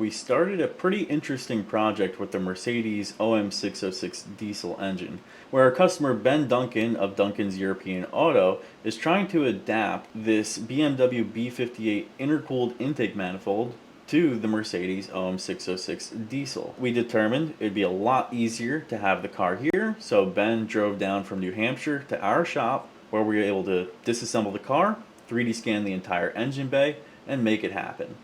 We started a pretty interesting project with the Mercedes OM606 diesel engine, where our customer Ben Duncan of Duncan's European Auto is trying to adapt this BMW B58 intercooled intake manifold to the Mercedes OM606 diesel. We determined it'd be a lot easier to have the car here, so Ben drove down from New Hampshire to our shop where we were able to disassemble the car, 3D scan the entire engine bay, and make it happen.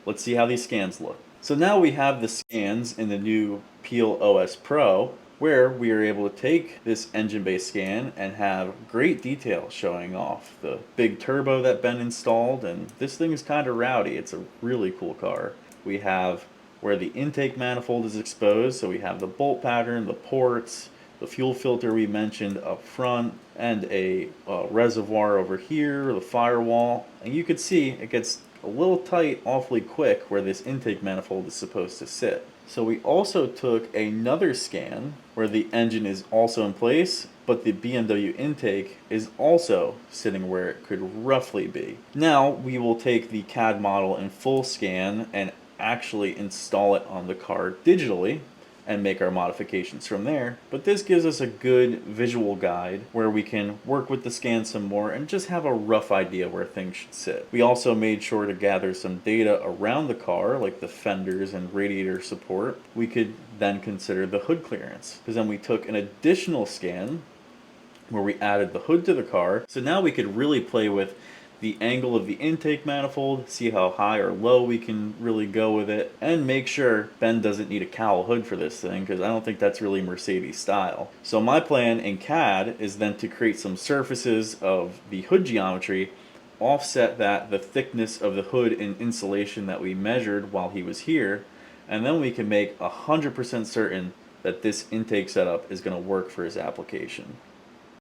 Let's see how these scans look. So now we have the scans in the new Peel OS Pro, where we are able to take this engine bay scan and have great detail showing off the big turbo that Ben installed, and this thing is kind of rowdy. It's a really cool car. We have where the intake manifold is exposed, so we have the bolt pattern, the ports, the fuel filter we mentioned up front, and a reservoir over here, the firewall, and you can see it gets a little tight awfully quick where this intake manifold is supposed to sit. So we also took another scan where the engine is also in place, but the BMW intake is also sitting where it could roughly be. Now we will take the CAD model in full scan and actually install it on the car digitally and make our modifications from there. But this gives us a good visual guide where we can work with the scan some more and just have a rough idea where things should sit. We also made sure to gather some data around the car, like the fenders and radiator support. We could then consider the hood clearance, because then we took an additional scan where we added the hood to the car. So now we could really play with the angle of the intake manifold, see how high or low we can really go with it, and make sure Ben doesn't need a cowl hood for this thing, because I don't think that's really Mercedes style. So my plan in CAD is then to create some surfaces of the hood geometry, offset the thickness of the hood and insulation that we measured while he was here, and then we can make 100% certain that this intake setup is going to work for his application.